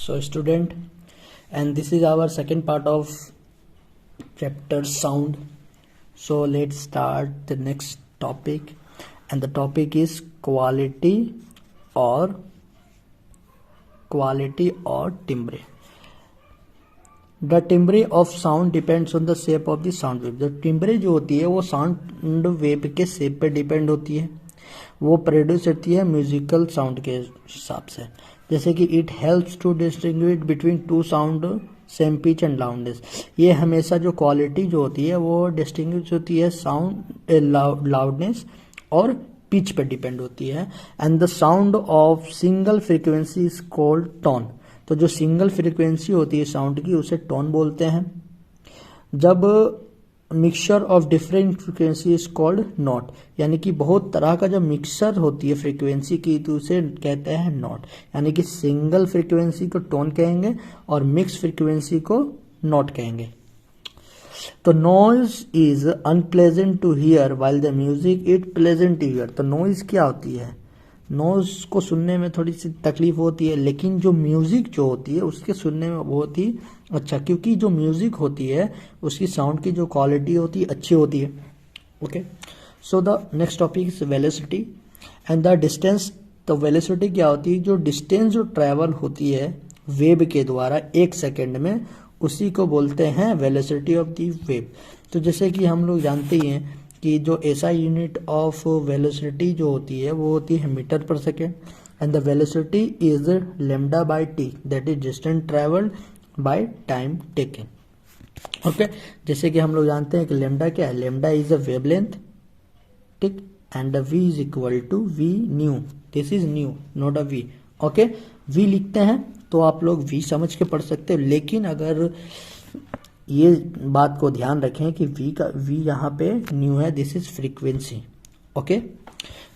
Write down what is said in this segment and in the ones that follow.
So student, and this is our second part of chapter sound. So let's start the next topic, and the topic is quality or timbre. The timbre of sound depends on the shape of the sound wave. जो timbre जो होती है वो sound wave के shape पे depend होती है, वो प्रोड्यूस होती है म्यूजिकल साउंड के हिसाब से. जैसे कि it helps to distinguish between two sound same pitch and loudness. ये हमेशा जो क्वालिटी जो होती है वो डिस्टिंग्विश होती है साउंड लाउडनेस और पिच पे डिपेंड होती है. And the sound of single frequency is called tone. तो जो सिंगल फ्रीक्वेंसी होती है साउंड की उसे टोन बोलते हैं. जब mixture of different frequency is called note. यानी कि बहुत तरह का जब मिक्सचर होती है फ्रीक्वेंसी की तो उसे कहते हैं नोट. यानी कि सिंगल फ्रीक्वेंसी को टोन कहेंगे और मिक्स फ्रीक्वेंसी को नोट कहेंगे. तो noise is unpleasant to hear while the music it pleasant to hear. तो नॉइज क्या होती है? नॉइज को सुनने में थोड़ी सी तकलीफ होती है, लेकिन जो म्यूजिक जो होती है उसके सुनने में बहुत ही अच्छा, क्योंकि जो म्यूजिक होती है उसकी साउंड की जो क्वालिटी होती है अच्छी होती है. Okay, so the next topic is velocity and the distance. तो वेलोसिटी क्या होती है? जो डिस्टेंस जो ट्रेवल होती है वेव के द्वारा एक सेकेंड में, उसी को बोलते हैं वेलोसिटी ऑफ द वेव. तो जैसे कि हम लोग जानते ही हैं कि जो ऐसा यूनिट ऑफ वेलोसिटी जो होती है वो होती है मीटर पर second. And the velocity is lambda by T, that is distance travelled by time taken. Okay, जैसे कि हम लोग जानते हैं कि लैम्डा क्या है? लैम्डा इज अ वेवलेंथ, ठीक, and v is equal to v nu. This is nu, not a v. Okay, v लिखते हैं तो आप लोग वी समझ के पढ़ सकते हो, लेकिन अगर ये बात को ध्यान रखें कि वी यहाँ पे न्यू है, this is frequency. Okay,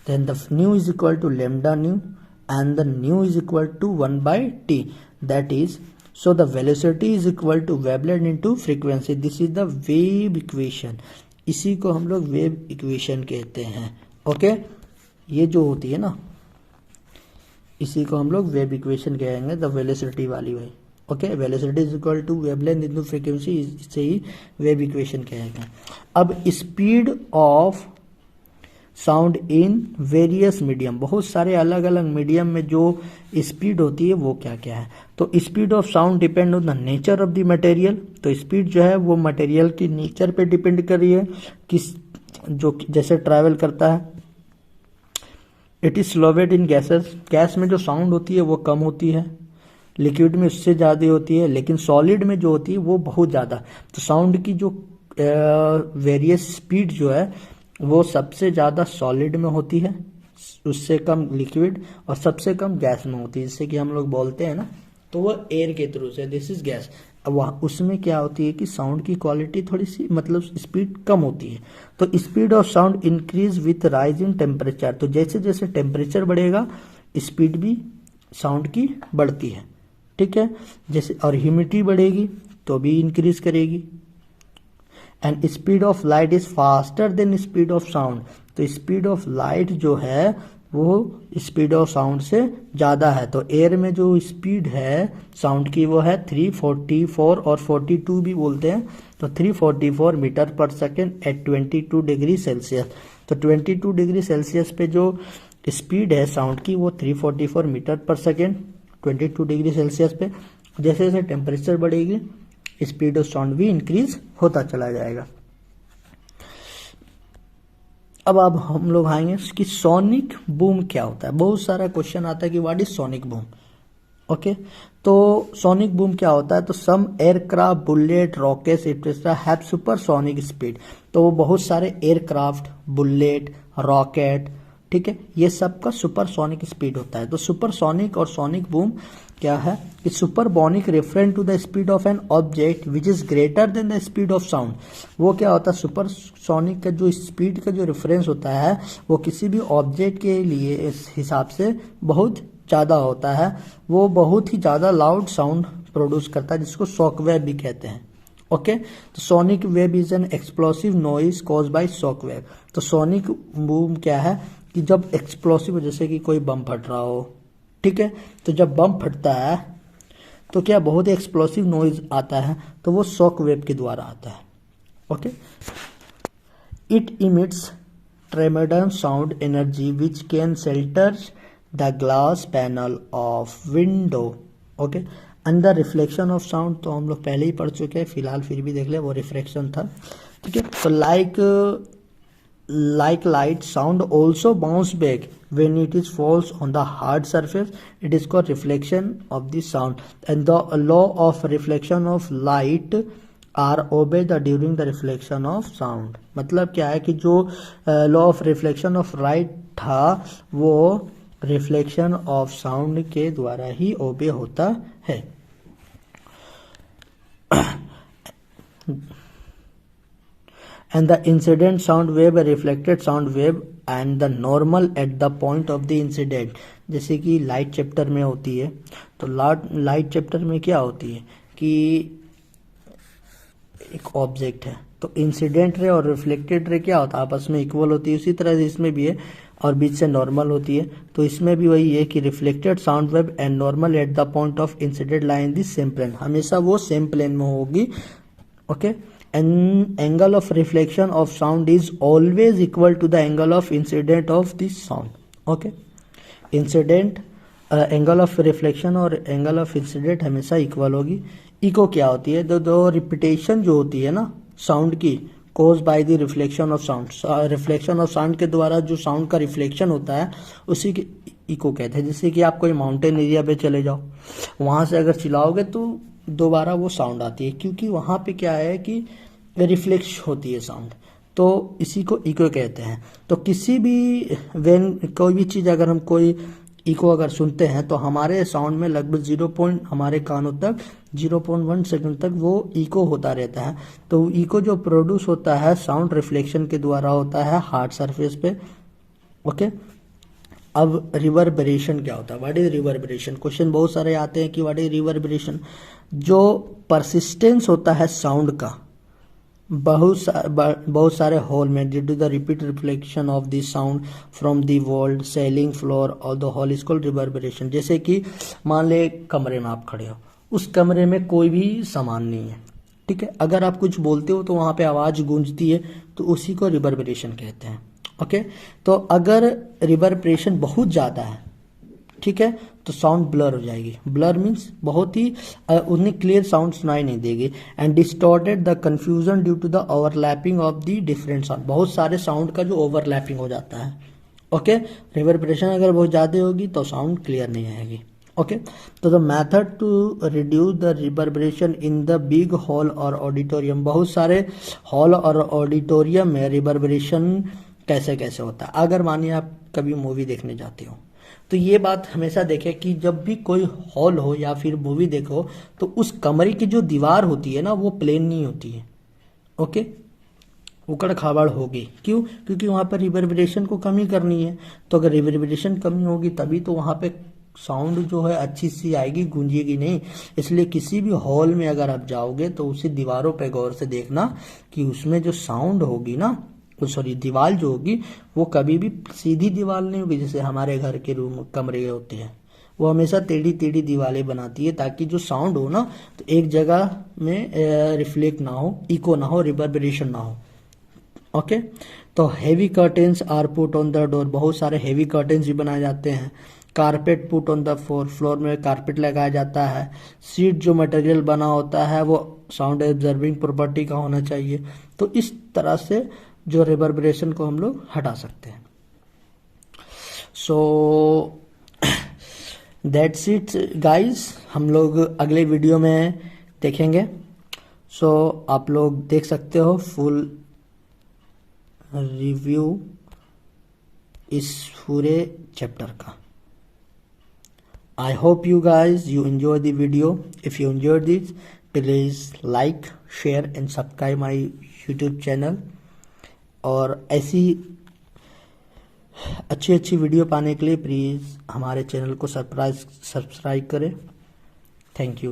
then the nu is equal to lambda nu and the nu is equal to 1/t, that is, so the velocity is equal to wavelength into frequency. this is the wave equation. इसी को हम लोग wave equation कहते हैं. Okay, ये जो होती है ना, इसी को हम लोग वेव इक्वेशन कहेंगे, द वेलोसिटी वाली वही. ओके, velocity is equal to wavelength into frequency, इसे ही वेव इक्वेशन कहेंगे. अब speed of sound in various medium, बहुत सारे अलग अलग मीडियम में जो स्पीड होती है वो क्या क्या है? तो speed of sound depend on the nature of the material. तो स्पीड जो है वो मटेरियल की नेचर पे डिपेंड कर रही है, किस जो जैसे ट्रैवल करता है. It is slowed in gases. Gas में जो साउंड होती है वो कम होती है, लिक्विड में उससे ज़्यादा होती है, लेकिन सॉलिड में जो होती है वो बहुत ज़्यादा. तो साउंड की जो वेरियस स्पीड जो है वो सबसे ज़्यादा सॉलिड में होती है, उससे कम लिक्विड और सबसे कम गैस में होती है. जैसे कि हम लोग बोलते हैं ना, तो वो एयर के थ्रू से, दिस इज गैस. अब वहाँ उसमें क्या होती है कि साउंड की क्वालिटी थोड़ी सी, मतलब स्पीड कम होती है. तो speed of sound increase with rise in temperature. तो जैसे जैसे टेम्परेचर बढ़ेगा स्पीड भी साउंड की बढ़ती है, ठीक है. जैसे और ह्यूमिडिटी बढ़ेगी तो भी इंक्रीज करेगी. And speed of light is faster than speed of sound. तो स्पीड ऑफ लाइट जो है वो स्पीड ऑफ साउंड से ज़्यादा है. तो एयर में जो स्पीड है साउंड की वो है 344 और 42 भी बोलते हैं. तो 344 मीटर पर सेकेंड एट 22 डिग्री सेल्सियस. तो 22 डिग्री सेल्सियस पे जो स्पीड है साउंड की वो 344 मीटर पर सेकेंड 22 डिग्री सेल्सियस पे. जैसे जैसे टेम्परेचर बढ़ेगी स्पीड ऑफ साउंड भी इंक्रीज होता चला जाएगा. अब हम लोग आएंगे कि सोनिक बूम क्या होता है. बहुत सारा क्वेश्चन आता है कि what is sonic boom. Okay, तो सोनिक बूम क्या होता है? तो some aircraft, bullet, rockets etcetera have supersonic speed. तो वो बहुत सारे एयरक्राफ्ट, बुलेट, रॉकेट, ठीक है, ये सब का सुपरसोनिक स्पीड होता है. तो सुपरसोनिक और सोनिक बूम क्या है कि supersonic reference to the speed of an object which is greater than the speed of sound. वो क्या होता है? सुपरसोनिक का जो स्पीड का जो रेफरेंस होता है वो किसी भी ऑब्जेक्ट के लिए इस हिसाब से बहुत ज़्यादा होता है. वो बहुत ही ज़्यादा लाउड साउंड प्रोड्यूस करता है, जिसको शॉक वेव भी कहते हैं. ओके, तो sonic wave is an explosive noise cause by shock wave. तो सोनिक बूम क्या है कि जब एक्सप्लोसिव, जैसे कि कोई बम फट रहा हो, ठीक है, तो जब बम फटता है तो क्या बहुत ही एक्सप्लोसिव नॉइज आता है, तो वो शॉक वेव के द्वारा आता है। Okay, it emits tremendous sound energy which can shatter the glass panel of window. Okay, and the reflection of sound तो हम लोग पहले ही पढ़ चुके हैं, फिलहाल फिर भी देख ले, वो रिफ्लेक्शन था। ठीक है, तो like light, sound also bounce back when it is falls on the hard surface. It is called reflection of the sound, and the law of reflection of light are obeyed during the reflection of sound। मतलब क्या है कि जो law of reflection of light था वो reflection of sound के द्वारा ही ओबे होता है। And the incident sound wave, a reflected sound wave, and the normal at the point of the incident। जैसे कि लाइट चैप्टर में होती है, तो लाइट चैप्टर में क्या होती है कि एक ऑब्जेक्ट है, तो इंसिडेंट रे और रिफ्लेक्टेड रे क्या होता है, आपस में इक्वल होती है। उसी तरह से इसमें भी है, और बीच से नॉर्मल होती है, तो इसमें भी वही है कि reflected sound wave and normal at the point of incident lie in the same plane, हमेशा वो सेम प्लेन में होगी। Okay, and angle of reflection of sound is always equal to the angle of incident of this sound। okay, incident angle of reflection और angle of incident हमेशा equal होगी। Eco क्या होती है, दो रिपीटेशन जो होती है ना साउंड की, cause by the reflection of sound, reflection of sound के द्वारा जो साउंड का रिफ्लेक्शन होता है उसी के इको कहते हैं। जैसे कि आप कोई माउंटेन एरिया पे चले जाओ, वहां से अगर चिल्लाओगे तो दोबारा वो साउंड आती है, क्योंकि वहां पे क्या है कि रिफ्लेक्श होती है साउंड, तो इसी को इको कहते हैं। तो किसी भी वेन कोई भी चीज़ अगर हम कोई इको अगर सुनते हैं तो हमारे साउंड में लगभग हमारे कानों तक 0.1 सेकंड तक वो इको होता रहता है। तो इको जो प्रोड्यूस होता है साउंड रिफ्लेक्शन के द्वारा होता है हार्ड सरफेस पे। ओके, अब रिवर्बरेशन क्या होता है, व्हाट इज रिवर्बरेशन, क्वेश्चन बहुत सारे आते हैं कि व्हाट इज रिवर्बरेशन। जो परसिस्टेंस होता है साउंड का बहुत सारे हॉल में due to the repeat reflection of the sound from the wall ceiling floor और the hall is called reverberation. जैसे कि मान ले कमरे में आप खड़े हो, उस कमरे में कोई भी सामान नहीं है, ठीक है, अगर आप कुछ बोलते हो तो वहां पे आवाज गूंजती है, तो उसी को रिवर्बरेशन कहते हैं। ओके, तो अगर रिवर्बरेशन बहुत ज्यादा है, ठीक है, तो साउंड ब्लर हो जाएगी। ब्लर मीन्स बहुत ही उतनी क्लियर साउंड सुनाई नहीं देगी। And distorted the confusion due to the overlapping of the different sound, बहुत सारे साउंड का जो ओवरलैपिंग हो जाता है। ओके, रिवर्बरेशन अगर बहुत ज्यादा होगी तो साउंड क्लियर नहीं आएगी। ओके, तो the method to reduce the reverberation in the big hall और ऑडिटोरियम, बहुत सारे हॉल और ऑडिटोरियम में रिवर्बरेशन कैसे कैसे होता है। अगर मानिए आप कभी मूवी देखने जाते हो तो ये बात हमेशा देखें कि जब भी कोई हॉल हो या फिर मूवी देखो तो उस कमरे की जो दीवार होती है ना वो प्लेन नहीं होती है। ओके, उकड़ खाबड़ होगी, क्यों, क्योंकि वहां पर रिवर्बरेशन को कमी करनी है। तो अगर रिवर्बरेशन कमी होगी तभी तो वहां पे साउंड जो है अच्छी सी आएगी, गूंजेगी नहीं। इसलिए किसी भी हॉल में अगर आप जाओगे तो उसी दीवारों पे गौर से देखना कि उसमें जो साउंड होगी ना, सॉरी दीवार जो होगी वो कभी भी सीधी दीवार नहीं होगी जैसे हमारे घर के रूम कमरे होते हैं, वो हमेशा टेढ़ी टेढ़ी दीवारें बनाती है ताकि जो साउंड हो ना तो एक जगह में रिफ्लेक्ट ना हो, इको ना हो, रिवर्बरेशन ना हो। ओके, तो heavy curtains are put on the door, बहुत सारे हेवी कर्टेन्स भी बनाए जाते हैं। Carpet put on the floor, floor में कारपेट लगाया जाता है। सीट जो मटेरियल बना होता है वो साउंड एब्जर्विंग प्रॉपर्टी का होना चाहिए। तो इस तरह से जो रिवर्बरेशन को हम लोग हटा सकते हैं। सो दैट्स इट गाइस, हम लोग अगले वीडियो में देखेंगे। सो आप लोग देख सकते हो फुल रिव्यू इस पूरे चैप्टर का। I hope you guys you enjoy the video. If you enjoyed this, please like, share and subscribe my YouTube channel. और ऐसी अच्छी अच्छी वीडियो पाने के लिए प्लीज़ हमारे चैनल को सब्सक्राइब करें। Thank you.